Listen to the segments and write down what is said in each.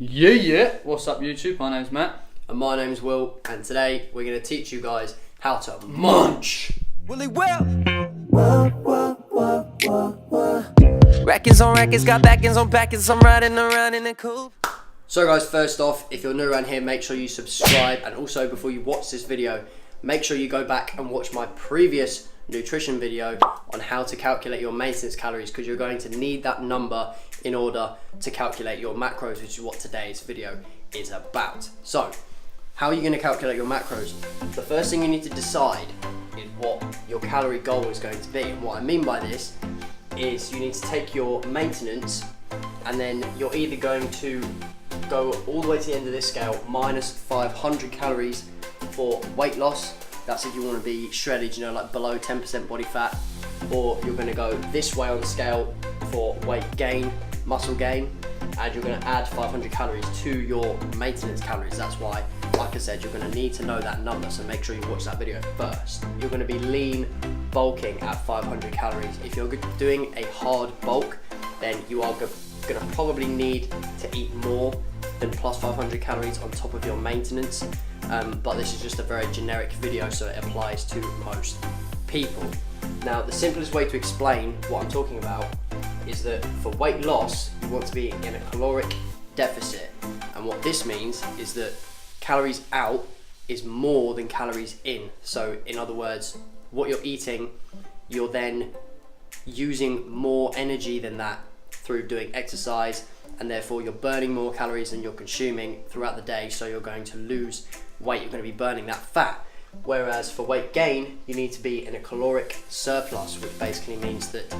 Yeah. What's up, YouTube? My name's Matt. And my name's Will, and today we're going to teach you guys how to munch. Willie Will. Rackets on rackets, got backings on packets. I'm riding around in a coupe. So guys, first off, if you're new around here, make sure you subscribe, and also before you watch this video, make sure you go back and watch my previous nutrition video on how to calculate your maintenance calories, because you're going to need that number in order to calculate your macros, which is what today's video is about. So, how are you going to calculate your macros? The first thing you need to decide is what your calorie goal is going to be. And what I mean by this is you need to take your maintenance, and then you're either going to go all the way to the end of this scale, minus 500 calories for weight loss. That's if you want to be shredded, you know, like below 10% body fat. Or you're going to go this way on the scale for weight gain, muscle gain, and you're going to add 500 calories to your maintenance calories. That's why, like I said, you're going to need to know that number, so make sure you watch that video first. You're going to be lean bulking at 500 calories. If you're doing a hard bulk, then you are going to probably need to eat more than plus 500 calories on top of your maintenance. But this is just a very generic video, so it applies to most people. Now, the simplest way to explain what I'm talking about is that for weight loss, you want to be in a caloric deficit. And what this means is that calories out is more than calories in. So in other words, what you're eating, you're then using more energy than that through doing exercise, and therefore you're burning more calories than you're consuming throughout the day, so you're going to lose weight, you're going to be burning that fat. Whereas for weight gain, you need to be in a caloric surplus, which basically means that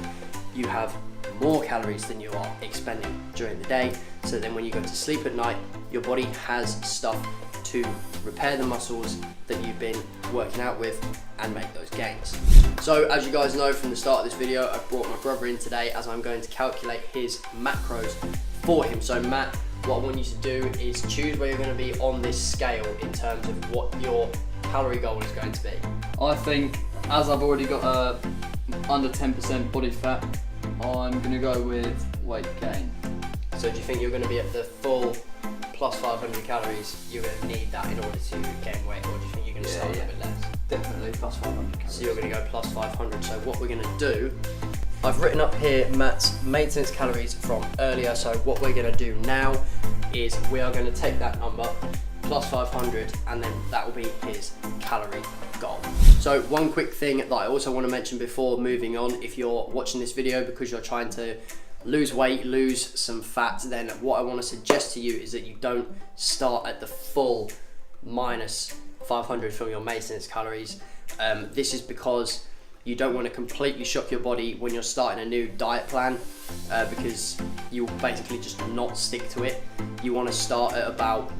you have more calories than you are expending during the day, so then when you go to sleep at night, your body has stuff to repair the muscles that you've been working out with and make those gains. So as you guys know from the start of this video, I've brought my brother in today as I'm going to calculate his macros for him. So Matt, what I want you to do is choose where you're going to be on this scale in terms of what your calorie goal is going to be. I think, as I've already got under 10% body fat, I'm going to go with weight gain. So do you think you're going to be at the full plus 500 calories? You're going to need that in order to gain weight, or do you think you're going to start a little bit less? Definitely plus 500 calories. So you're going to go plus 500. So what we're going to do, I've written up here Matt's maintenance calories from earlier. So what we're going to do now is we are going to take that number plus 500, and then that will be his calorie goal. So one quick thing that I also want to mention before moving on, if you're watching this video because you're trying to lose weight, lose some fat, then what I want to suggest to you is that you don't start at the full minus 500 from your maintenance calories. This is because you don't want to completely shock your body when you're starting a new diet plan, because you'll basically just not stick to it. You want to start at about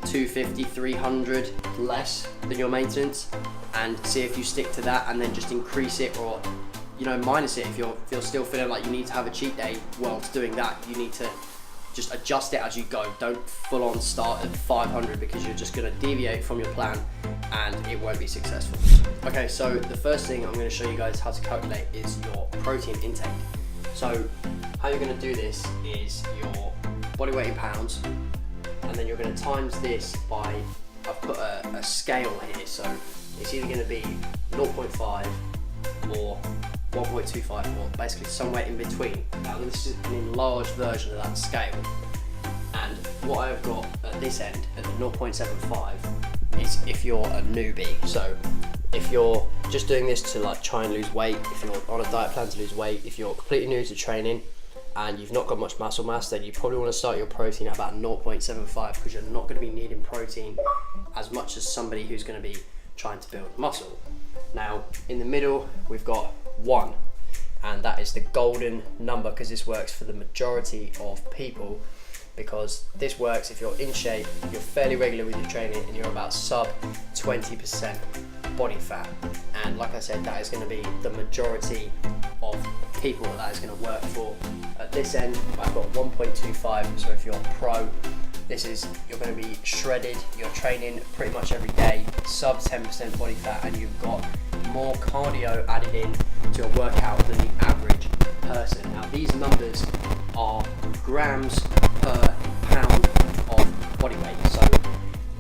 250, 300 less than your maintenance, and see if you stick to that, and then just increase it, or minus it if you're still feeling like you need to have a cheat day. Whilst doing that, you need to just adjust it as you go. Don't full on start at 500, because you're just going to deviate from your plan and it won't be successful. Okay, so the first thing I'm going to show you guys how to calculate is your protein intake. So how you're going to do this is your body weight in pounds, and then you're going to times this by, I've put a scale here, so it's either going to be 0.5 or 1.25, or basically somewhere in between. Now this is an enlarged version of that scale, and what I've got at this end, at the 0.75, is if you're a newbie. So if you're just doing this to try and lose weight, if you're on a diet plan to lose weight, if you're completely new to training and you've not got much muscle mass, then you probably want to start your protein at about 0.75, because you're not going to be needing protein as much as somebody who's going to be trying to build muscle. Now in the middle we've got 1, and that is the golden number, because this works for the majority of people, because this works if you're in shape, you're fairly regular with your training, and you're about sub 20% body fat. And like I said, that is going to be the majority of people that is going to work for. At this end, I've got 1.25, so if you're pro, you're going to be shredded, you're training pretty much every day, sub 10% body fat, and you've got more cardio added in to a workout than the average person. Now these numbers are grams per pound of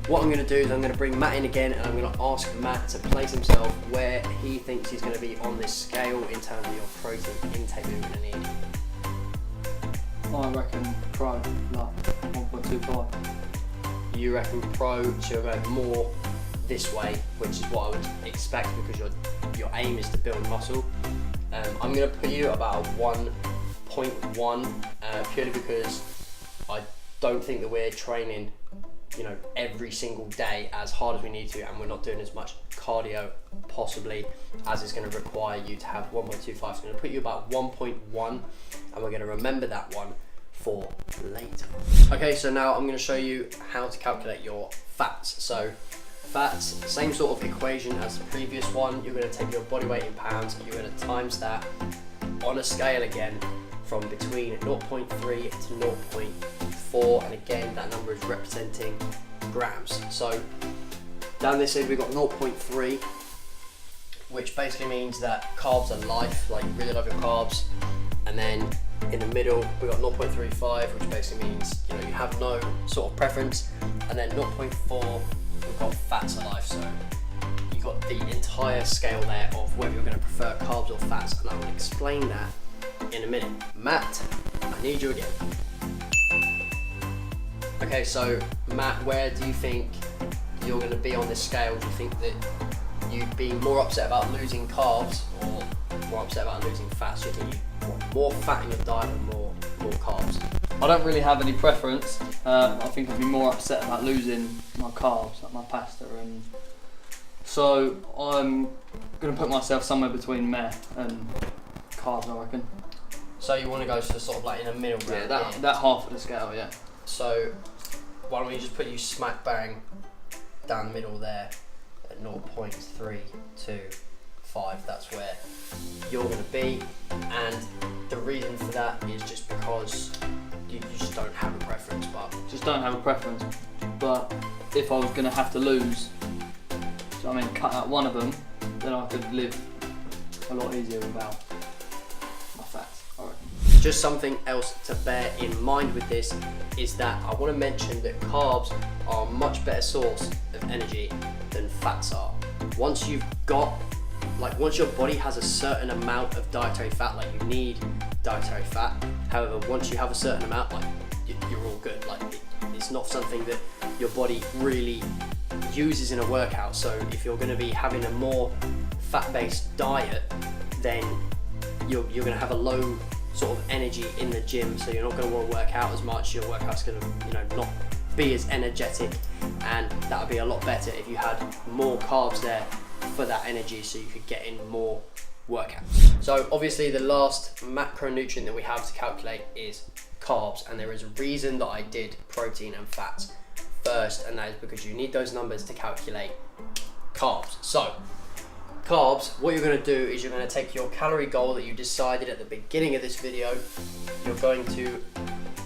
what I'm going to do is I'm going to bring Matt in again, and I'm going to ask Matt to place himself where he thinks he's going to be on this scale in terms of your protein intake that you're going to need. I reckon pro, like 1.25. You reckon pro, so you're going more this way, which is what I would expect because your aim is to build muscle. I'm going to put you about 1.1 purely because I don't think that we're training, you know, every single day as hard as we need to, and we're not doing as much cardio possibly as it's going to require you to have 1.25. So I'm going to put you about 1.1, and we're going to remember that one for later. Okay, so now I'm going to show you how to calculate your fats. So fats, same sort of equation as the previous one. You're going to take your body weight in pounds, and you're going to times that on a scale again from between 0.3 to 0.4, and again that number is representing grams. So down this end we've got 0.3, which basically means that carbs are life, like you really love your carbs. And then in the middle we've got 0.35, which basically means, you know, you have no sort of preference. And then 0.4, we've got fats are life. So you've got the entire scale there of whether you're going to prefer carbs or fats, and I will explain that in a minute. Matt, I need you again. Okay, so Matt, where do you think you're going to be on this scale? Do you think that you'd be more upset about losing carbs or more upset about losing fats? Do you think you want more fat in your diet or more carbs? I don't really have any preference. I think I'd be more upset about losing my carbs, like my pasta, and so I'm going to put myself somewhere between meh and carbs, I reckon. So you want to go to sort of like in a middle ground? Yeah, that half of the scale, yeah. So why don't we just put you smack bang down the middle there at 0.325. That's where you're going to be, and the reason for that is just because you just don't have a preference. But if I was going to have to lose, so I mean cut out one of them, then I could live a lot easier without my fats, I reckon. Just something else to bear in mind with this is that I want to mention that carbs are a much better source of energy than fats are. Once your body has a certain amount of dietary fat, like you need dietary fat. However, once you have a certain amount, like you're all good. Like it's not something that your body really uses in a workout. So if you're going to be having a more fat-based diet, then you're going to have a low sort of energy in the gym. So you're not going to want to work out as much. Your workout's going to, not be as energetic, and that would be a lot better if you had more carbs there for that energy, so you could get in more workouts. So obviously the last macronutrient that we have to calculate is carbs, and there is a reason that I did protein and fats first, and that is because you need those numbers to calculate carbs. So carbs, what you're going to do is you're going to take your calorie goal that you decided at the beginning of this video. You're going to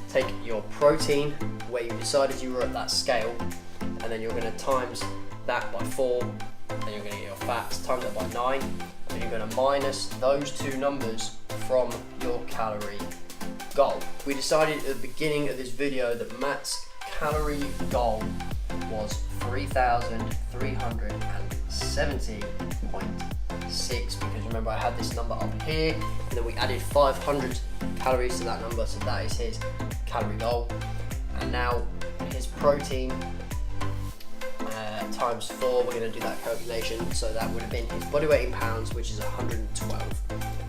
take your protein where you decided you were at that scale, and then you're going to times that by 4, then you're going to get your fats, times that by 9, and you're going to minus those two numbers from your calorie goal. We decided at the beginning of this video that Matt's calorie goal was 3,370.6, because remember I had this number up here, and then we added 500 calories to that number, so that is his calorie goal. And now his protein times 4, we're going to do that calculation, so that would have been his body weight in pounds, which is 112.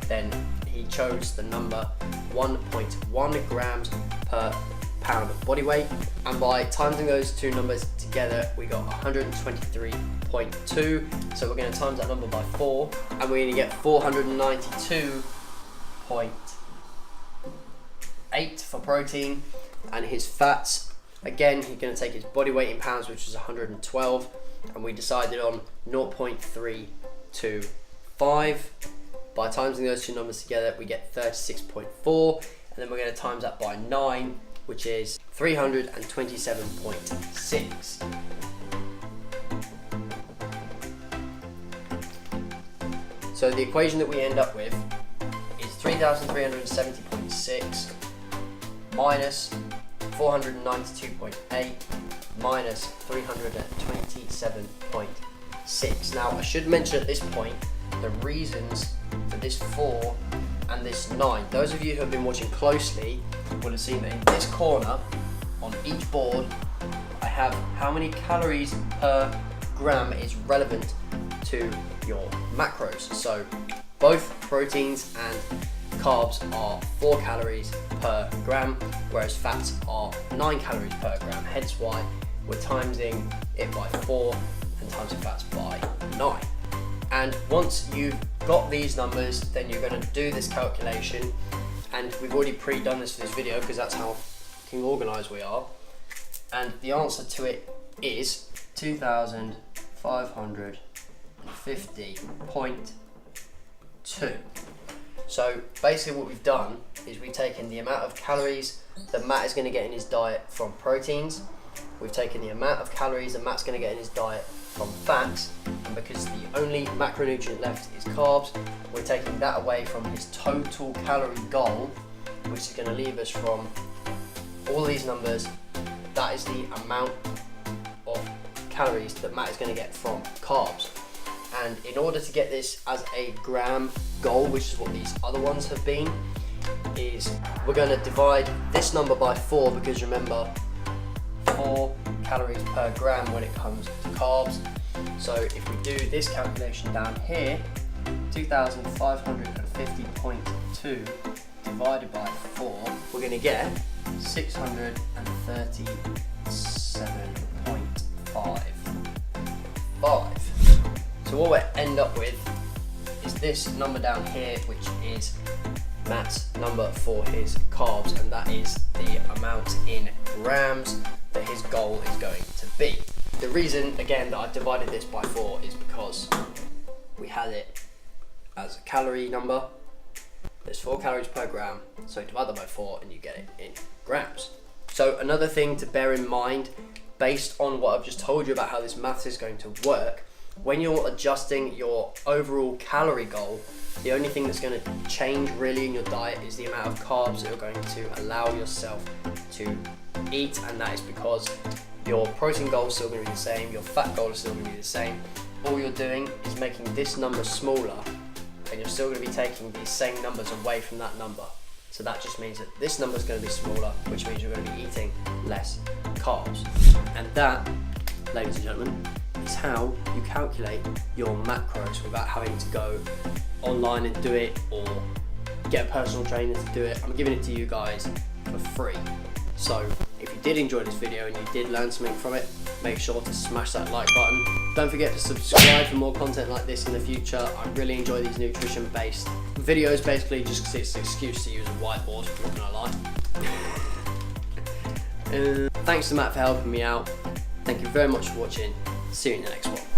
Then he chose the number 1.1 grams per pound of body weight, and by timesing those two numbers together we got 123.2. so we're going to times that number by 4, and we're going to get 492.8 for protein. And his fats, again, he's going to take his body weight in pounds, which is 112, and we decided on 0.325. By timesing those two numbers together, we get 36.4, and then we're going to times that by 9, which is 327.6. So the equation that we end up with is 3,370.6 minus 492.8 minus 327.6. Now I should mention at this point the reasons for this 4 and this 9. Those of you who have been watching closely will have seen that in this corner on each board I have how many calories per gram is relevant to your macros. So both proteins and carbs are 4 calories per gram, whereas fats are 9 calories per gram, hence why we're timesing it by 4 and timesing fats by 9. And once you've got these numbers, then you're going to do this calculation, and we've already pre-done this for this video because that's how fucking organised we are, and the answer to it is 2,550.2. So basically what we've done is we've taken the amount of calories that Matt is going to get in his diet from proteins, we've taken the amount of calories that Matt's going to get in his diet from fats, and because the only macronutrient left is carbs, we're taking that away from his total calorie goal, which is going to leave us from all these numbers. That is the amount of calories that Matt is going to get from carbs. And in order to get this as a gram goal, which is what these other ones have been, is we're going to divide this number by 4, because remember, 4 calories per gram when it comes to carbs. So if we do this calculation down here, 2,550.2 divided by 4, we're going to get 637.55. So what we'll end up with is this number down here, which is Matt's number for his carbs, and that is the amount in grams that his goal is going to be. The reason, again, that I've divided this by 4 is because we had it as a calorie number. There's 4 calories per gram, so divide that by 4 and you get it in grams. So another thing to bear in mind, based on what I've just told you about how this math is going to work, when you're adjusting your overall calorie goal, the only thing that's going to change really in your diet is the amount of carbs that you're going to allow yourself to eat, and that is because your protein goal is still going to be the same, your fat goal is still going to be the same. All you're doing is making this number smaller, and you're still going to be taking these same numbers away from that number. So that just means that this number is going to be smaller, which means you're going to be eating less carbs. And that, ladies and gentlemen, is how you calculate your macros without having to go online and do it or get a personal trainer to do it. I'm giving it to you guys for free. So if you did enjoy this video and you did learn something from it, make sure to smash that like button. Don't forget to subscribe for more content like this in the future. I really enjoy these nutrition based videos, basically just because it's an excuse to use a whiteboard, I'm not gonna lie. Thanks to Matt for helping me out. Thank you very much for watching. See you in the next one.